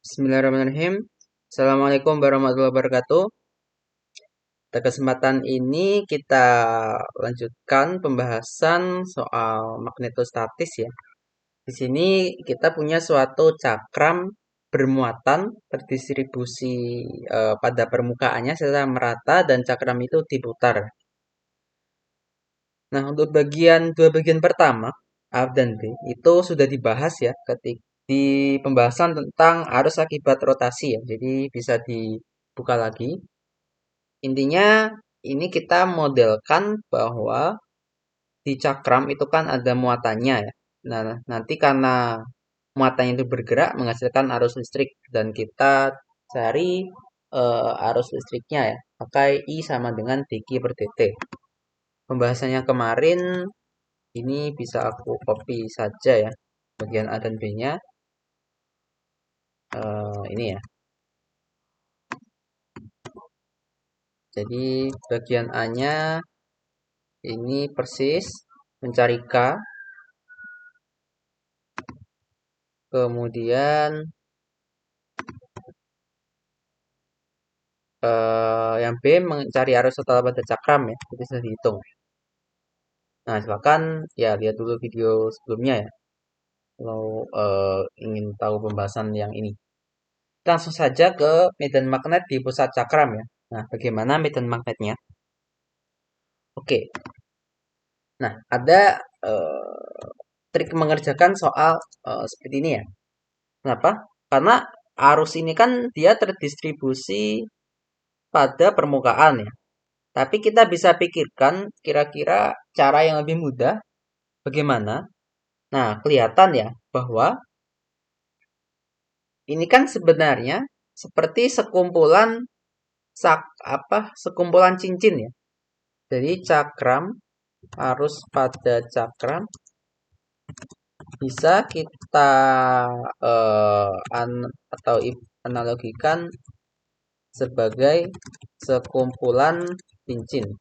Bismillahirrahmanirrahim. Assalamualaikum warahmatullahi wabarakatuh. Pada kesempatan ini kita lanjutkan pembahasan soal magnetostatis ya. Di sini kita punya suatu cakram bermuatan terdistribusi pada permukaannya secara merata dan cakram itu diputar. Nah, untuk dua bagian pertama, A dan B, itu sudah dibahas ya di pembahasan tentang arus akibat rotasi ya. Jadi bisa dibuka lagi. Intinya ini kita modelkan bahwa di cakram itu kan ada muatannya ya. Nah, nanti karena muatannya itu bergerak menghasilkan arus listrik dan kita cari arus listriknya ya. Pakai I sama dengan dq per dt. Pembahasannya kemarin ini bisa aku copy saja ya. Bagian A dan B-nya ini ya. Jadi bagian A-nya ini persis mencari K. Kemudian yang B mencari arus total pada cakram ya. Itu sudah dihitung. Nah, silakan ya lihat dulu video sebelumnya ya. Kalau ingin tahu pembahasan yang ini. Langsung saja ke medan magnet di pusat cakram ya. Nah, bagaimana medan magnetnya? Oke. Nah, ada trik mengerjakan soal seperti ini ya. Kenapa? Karena arus ini kan dia terdistribusi pada permukaan ya. Tapi kita bisa pikirkan kira-kira cara yang lebih mudah bagaimana. Nah, kelihatan ya bahwa ini kan sebenarnya seperti sekumpulan cincin ya. Jadi cakram, arus pada cakram bisa kita analogikan sebagai sekumpulan cincin.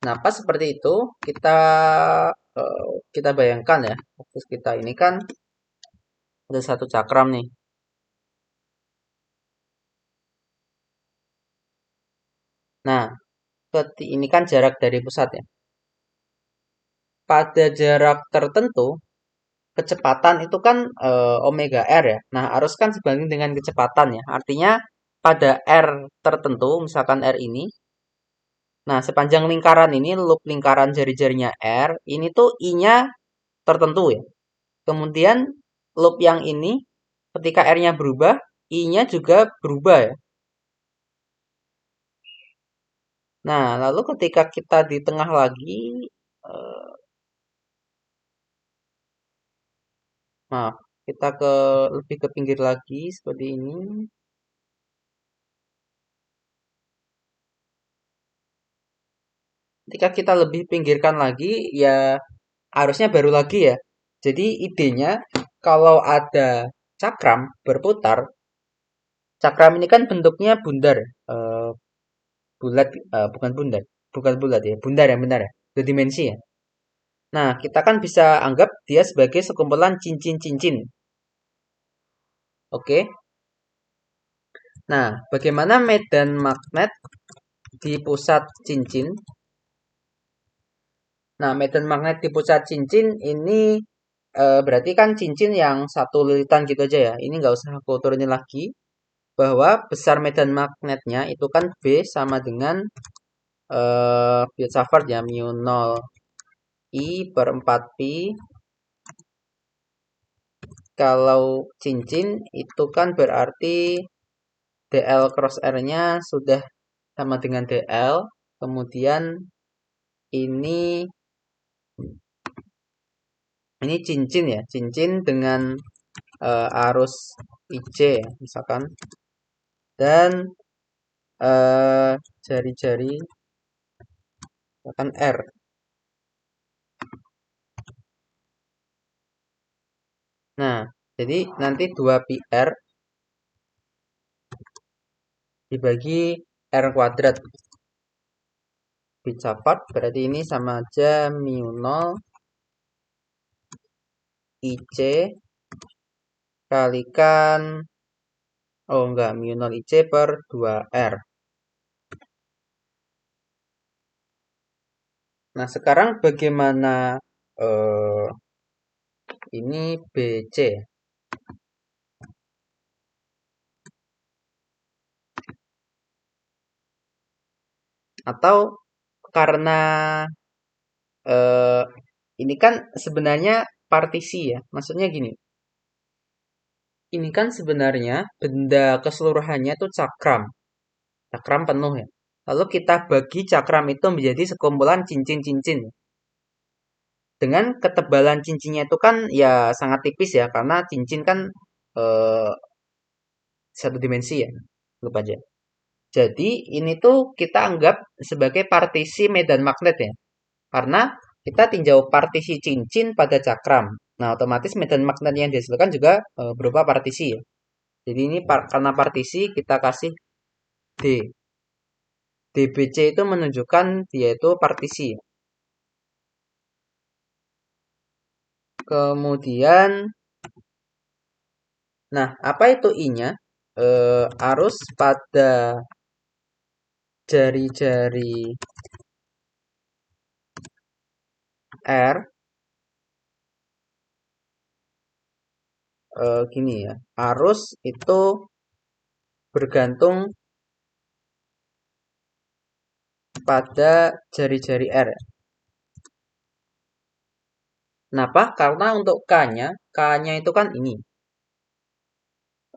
Kenapa seperti itu? Kita bayangkan ya, fokus kita ini kan ada satu cakram nih. Nah, ini kan jarak dari pusat ya. Pada jarak tertentu, kecepatan itu kan omega r ya. Nah, arus kan sebanding dengan kecepatan ya. Artinya pada r tertentu, misalkan r ini. Nah, sepanjang lingkaran ini, loop lingkaran jari-jarinya r, ini tuh I-nya tertentu ya. Kemudian loop yang ini, ketika r-nya berubah, I-nya juga berubah ya. Nah, lalu ketika kita di tengah lagi, eh, maaf, kita lebih ke pinggir lagi seperti ini. Ketika kita lebih pinggirkan lagi, ya arusnya baru lagi ya. Jadi idenya kalau ada cakram berputar, cakram ini kan bentuknya bundar, eh, bulat, bukan bundar, bukan bulat ya, bundar ya benar ya, dua dimensi ya. Nah, kita kan bisa anggap dia sebagai sekumpulan cincin-cincin. Oke. Nah, bagaimana medan magnet di pusat cincin? Nah, medan magnet di pusat cincin ini berarti kan cincin yang satu lilitan gitu aja ya. Ini nggak usah aku turunin lagi. Bahwa besar medan magnetnya itu kan B sama dengan filsafat ya, mu 0 I per 4 pi. Kalau cincin itu kan berarti dl cross R-nya sudah sama dengan dl. Kemudian ini cincin ya, cincin dengan arus IC misalkan, dan jari-jari misalkan R. Nah, jadi nanti 2 pi R dibagi R kuadrat. Filsafat berarti ini sama aja mu 0 IC kalikan, oh enggak, mu 0 IC per 2R. Nah, sekarang bagaimana eh, ini BC? Atau karena eh, ini kan sebenarnya partisi ya. Maksudnya gini, ini kan sebenarnya benda keseluruhannya itu cakram. Cakram penuh ya. Lalu kita bagi cakram itu menjadi sekumpulan cincin-cincin. Dengan ketebalan cincinnya itu kan ya sangat tipis ya, karena cincin kan eh, satu dimensi ya. Lupa aja. Jadi ini tuh kita anggap sebagai partisi medan magnet ya. Karena kita tinjau partisi cincin pada cakram. Nah, otomatis medan magnet yang dihasilkan juga berupa partisi ya. Jadi ini karena partisi kita kasih D. DBC itu menunjukkan dia itu partisi. Kemudian, nah apa itu I-nya? Arus pada jari-jari R, gini ya. Arus itu bergantung pada jari-jari R. Kenapa? Karena untuk K-nya itu kan ini.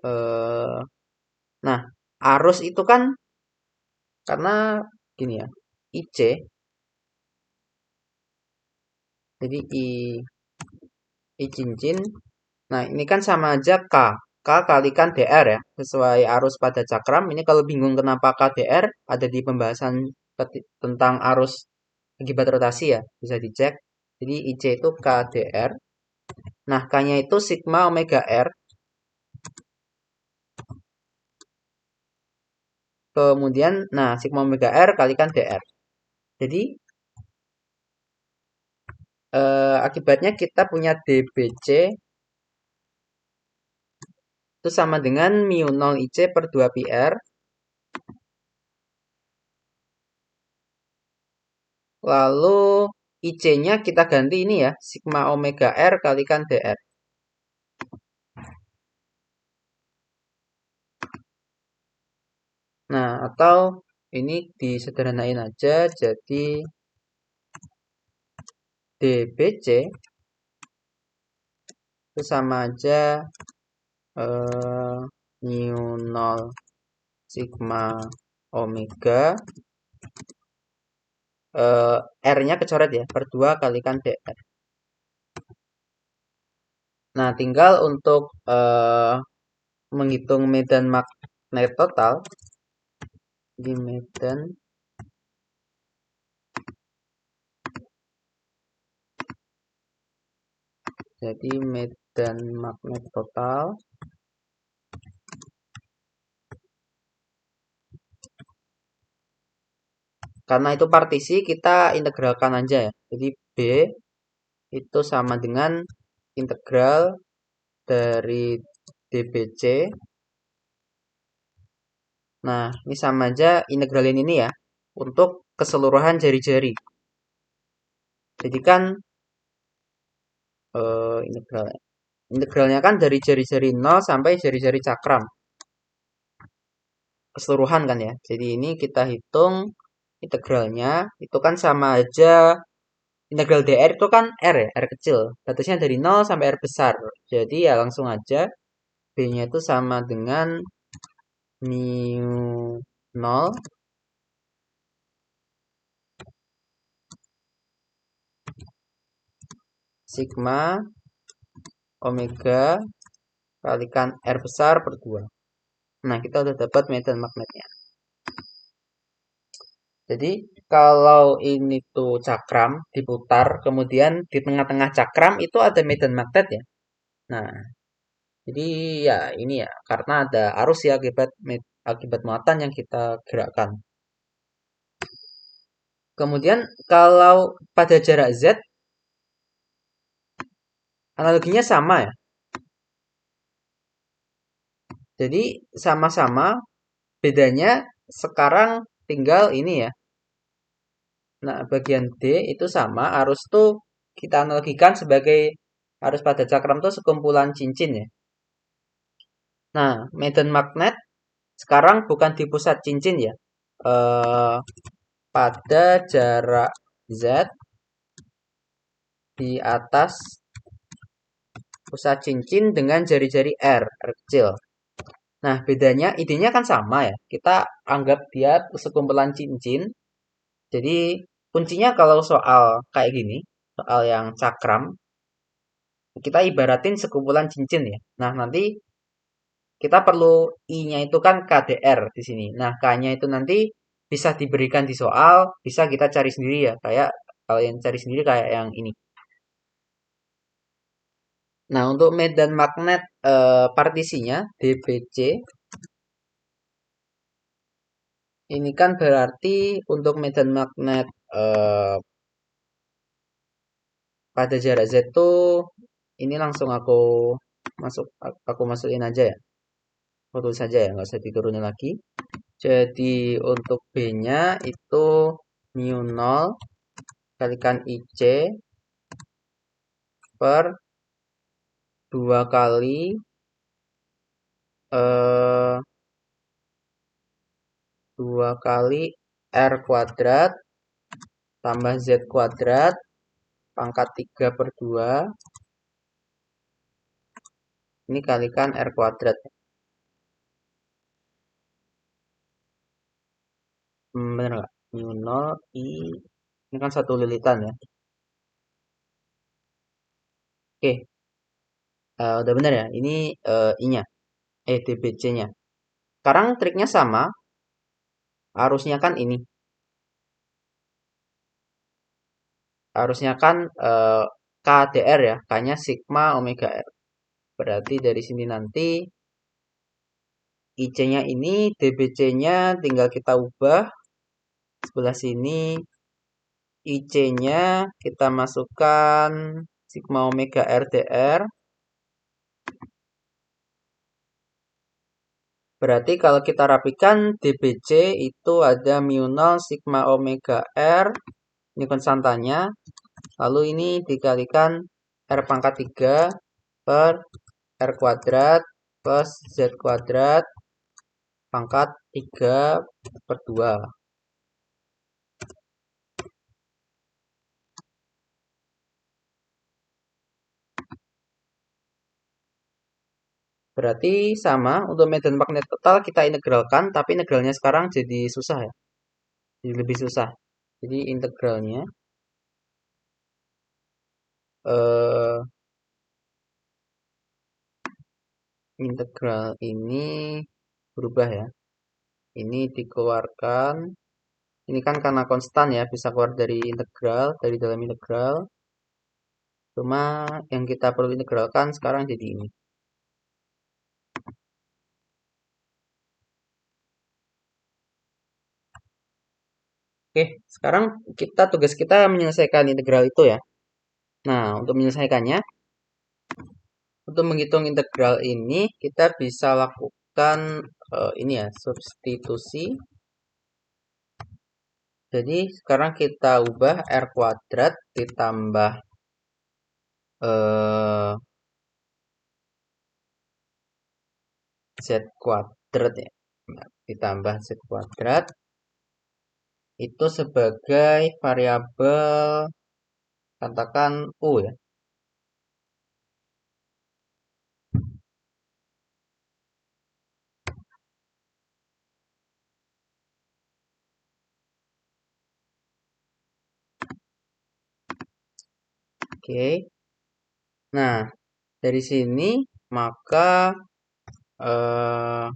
Eh, nah, arus itu kan karena gini ya, IC, jadi I cincin. Nah, ini kan sama aja K. K kalikan DR ya, sesuai arus pada cakram. Ini kalau bingung kenapa KDR, ada di pembahasan tentang arus akibat rotasi ya, bisa dicek. Jadi IC itu KDR. Nah, K-nya itu sigma omega R. Kemudian, nah, sigma omega R kalikan DR. Jadi, akibatnya kita punya DBC itu sama dengan mu 0 IC per 2 PR. Lalu IC-nya kita ganti ini ya, sigma omega R kalikan DR. Nah, atau ini disederhanain aja, jadi DBC itu sama aja mu 0 sigma omega, R-nya kecoret ya, per 2 kalikan DR. Nah, tinggal untuk menghitung medan magnet total di medan. Jadi medan magnet total karena itu partisi kita integralkan aja ya. Jadi B itu sama dengan integral dari DBC. Nah, ini sama aja integralin ini ya untuk keseluruhan jari-jari. Jadi kan integralnya kan dari jari-jari 0 sampai jari-jari cakram. Keseluruhan kan ya. Jadi ini kita hitung integralnya itu kan sama aja integral dr itu kan r ya, r kecil. Batasnya dari 0 sampai r besar. Jadi ya langsung aja b-nya itu sama dengan mu 0 sigma omega kalikan r besar per 2. Nah, kita udah dapat medan magnetnya. Jadi, kalau ini tuh cakram diputar, kemudian di tengah-tengah cakram itu ada medan magnet ya. Nah, jadi ya ini ya, karena ada arus ya akibat muatan yang kita gerakkan. Kemudian kalau pada jarak Z, analoginya sama ya. Jadi sama-sama, bedanya sekarang tinggal ini ya. Nah, bagian D itu sama, arus tuh kita analogikan sebagai arus pada cakram tuh sekumpulan cincin ya. Nah, medan magnet sekarang bukan di pusat cincin ya. Eh, pada jarak Z di atas pusat cincin dengan jari-jari R kecil. Nah, bedanya, idenya kan sama ya. Kita anggap dia sekumpulan cincin. Jadi, kuncinya kalau soal kayak gini, soal yang cakram, kita ibaratin sekumpulan cincin ya. Nah, nanti kita perlu I-nya itu kan KDR di sini. Nah, K-nya itu nanti bisa diberikan di soal, bisa kita cari sendiri ya. Kayak kalau yang cari sendiri kayak yang ini. Nah, untuk medan magnet partisinya DBC ini kan berarti untuk medan magnet pada jarak Z tuh ini langsung aku masukin aja ya. Aku tulis saja ya, nggak usah diturunin lagi. Jadi untuk B-nya itu mu 0 kalikan IC per 2 kali eh 2 kali R kuadrat tambah Z kuadrat pangkat 3 per 2 ini kalikan R kuadrat. Bener nggak? Mu 0 I ini kan satu lilitan ya. Oke, udah bener ya. Ini I-nya, DBC-nya. Sekarang triknya sama, arusnya kan ini. Arusnya kan KDR ya, K-nya sigma omega R. Berarti dari sini nanti IC-nya ini, DBC-nya tinggal kita ubah. Sebelah sini IC-nya kita masukkan sigma omega R DR. Berarti kalau kita rapikan DBC itu ada mu 0 sigma omega R. Ini konstantanya. Lalu ini dikalikan R pangkat 3 per R kuadrat plus Z kuadrat pangkat 3 per 2. Berarti sama, untuk medan magnet total kita integralkan, tapi integralnya sekarang jadi susah ya. Jadi lebih susah. Jadi integralnya eh integral ini berubah ya. Ini dikeluarkan. Ini kan karena konstan ya, bisa keluar dari integral, dari dalam integral. Cuma yang kita perlu integralkan sekarang jadi ini. Oke, sekarang tugas kita menyelesaikan integral itu ya. Nah, untuk menyelesaikannya, untuk menghitung integral ini kita bisa lakukan ini ya, substitusi. Jadi sekarang kita ubah R kuadrat ditambah eh, Z kuadrat ya. Nah, ditambah Z kuadrat itu sebagai variabel katakan U ya. Oke. Nah, dari sini maka eh,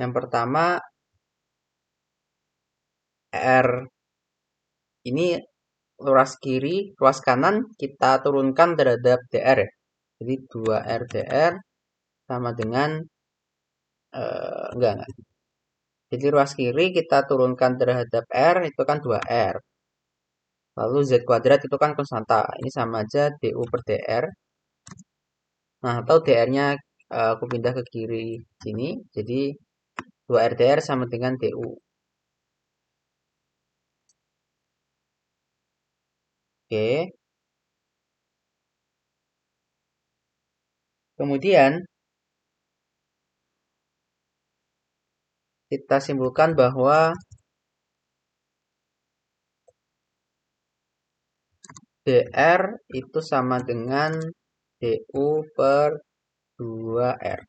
yang pertama R ini ruas kiri, ruas kanan kita turunkan terhadap DR ya. Jadi 2R DR sama dengan enggak. Jadi ruas kiri kita turunkan terhadap R itu kan 2R. Lalu Z kuadrat itu kan konstanta. Ini sama aja DU per DR. Nah, atau DR-nya aku pindah ke kiri sini. Jadi 2 RDR sama dengan DU. Oke. Kemudian kita simpulkan bahwa DR itu sama dengan DU per 2R.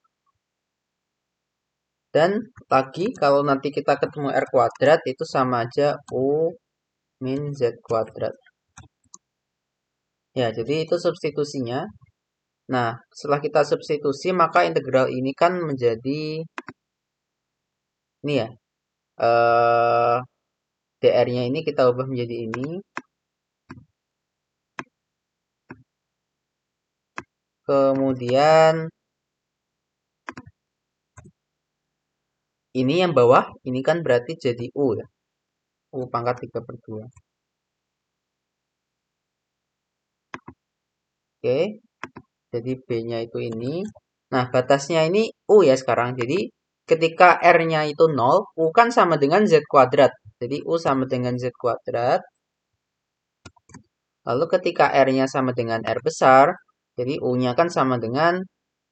Dan lagi kalau nanti kita ketemu R kuadrat itu sama aja U min Z kuadrat. Ya, jadi itu substitusinya. Nah, setelah kita substitusi maka integral ini kan menjadi ini ya. DR-nya ini kita ubah menjadi ini. Kemudian ini yang bawah, ini kan berarti jadi U ya. U pangkat 3/2. Oke, jadi B-nya itu ini. Nah, batasnya ini U ya sekarang. Jadi ketika R-nya itu 0, U kan sama dengan Z kuadrat. Jadi U sama dengan Z kuadrat. Lalu ketika R-nya sama dengan R besar, jadi U-nya kan sama dengan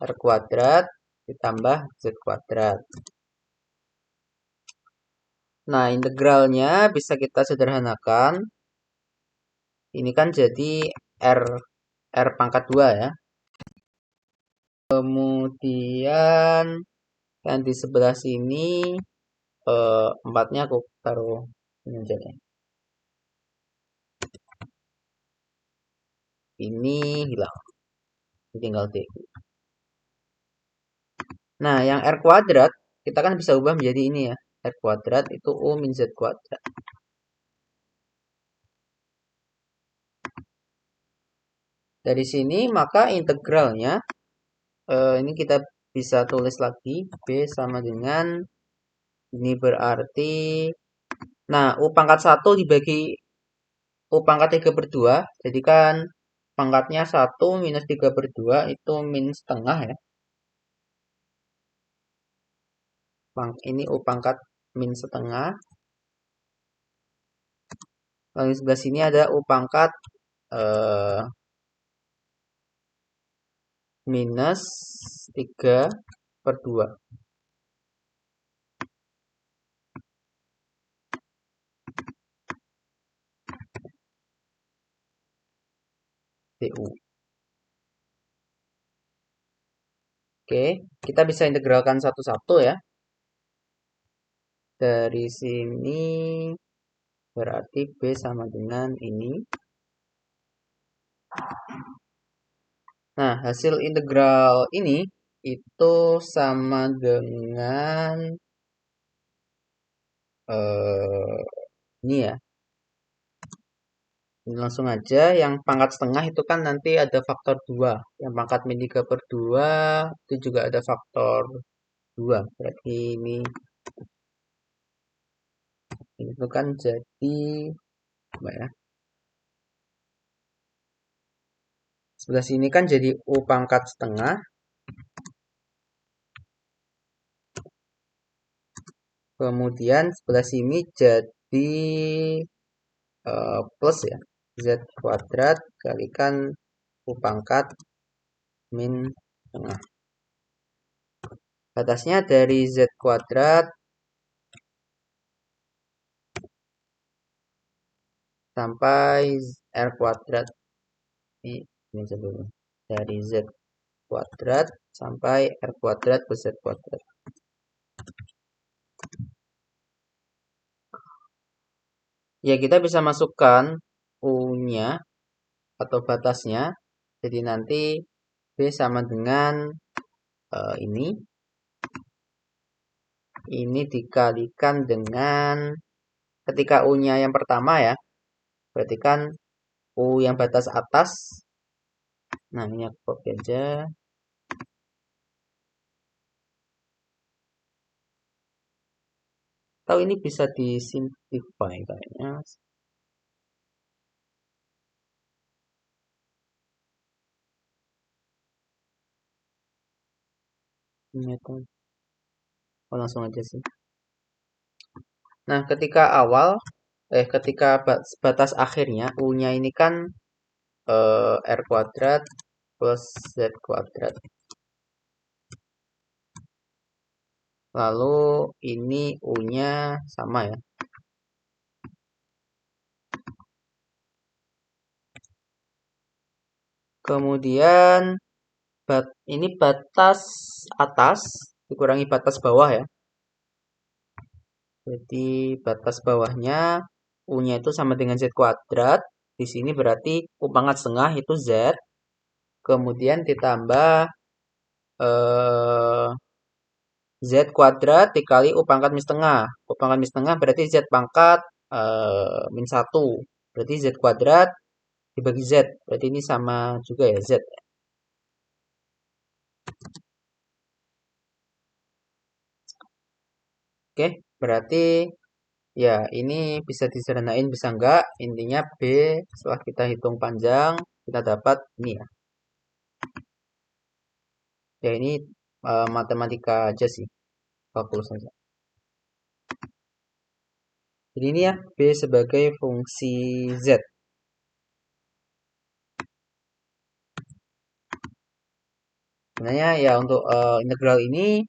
R kuadrat ditambah Z kuadrat. Nah, integralnya bisa kita sederhanakan. Ini kan jadi R pangkat 2 ya. Kemudian yang di sebelah sini 4-nya aku taruh ini aja deh. Ini hilang. Tinggal D. Nah, yang R kuadrat kita kan bisa ubah menjadi ini ya. R kuadrat itu U min Z kuadrat. Dari sini maka integralnya ini kita bisa tulis lagi B sama dengan ini berarti nah U pangkat 1 dibagi U pangkat 3/2 jadi kan pangkatnya 1 minus 3/2 itu min setengah ya. Ini U pangkat min setengah. Lalu sebelah sini ada U pangkat eh, minus 3/2. DU. Oke, kita bisa integralkan satu-satu ya. Dari sini berarti B sama dengan ini. Nah, hasil integral ini itu sama dengan ini ya. Ini langsung aja yang pangkat setengah itu kan nanti ada faktor 2. Yang pangkat min 3/2 itu juga ada faktor 2. Berarti ini itu kan jadi apa ya? Sebelah sini kan jadi U pangkat setengah. Kemudian sebelah sini jadi plus ya. Z kuadrat kalikan U pangkat min setengah. Batasnya dari Z kuadrat sampai R kuadrat. Ini sebelumnya. Dari Z kuadrat sampai R kuadrat plus Z kuadrat. Ya, kita bisa masukkan U-nya atau batasnya. Jadi nanti B sama dengan ini. Ini dikalikan dengan ketika U-nya yang pertama ya. Berarti kan U yang batas atas. Nah, ini aku copy aja. Tahu ini bisa disimplify kayaknya. Oh, langsung aja sih. Nah, ketika batas akhirnya U-nya ini kan R kuadrat plus Z kuadrat. Lalu ini U-nya sama ya. Kemudian ini batas atas dikurangi batas bawah ya. Jadi batas bawahnya U-nya itu sama dengan Z kuadrat. Di sini berarti U pangkat setengah itu Z. Kemudian ditambah eh, Z kuadrat dikali U pangkat min setengah. U pangkat min setengah berarti Z pangkat min 1. Berarti Z kuadrat dibagi Z. Berarti ini sama juga ya Z. Oke, berarti ya ini bisa disederhanain bisa enggak. Intinya B setelah kita hitung panjang kita dapat ini ya. Ya ini matematika aja sih. Kalkulus saja. Jadi ini ya B sebagai fungsi Z. Sebenarnya ya untuk integral ini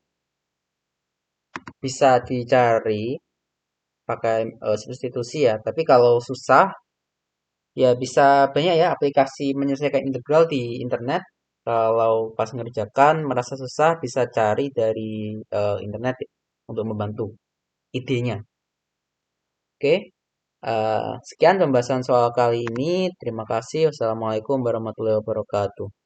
bisa dicari pakai substitusi ya. Tapi kalau susah ya bisa banyak ya aplikasi menyelesaikan integral di internet. Kalau pas ngerjakan merasa susah bisa cari dari internet ya, untuk membantu idenya. Oke, sekian pembahasan soal kali ini. Terima kasih. Wassalamualaikum warahmatullahi wabarakatuh.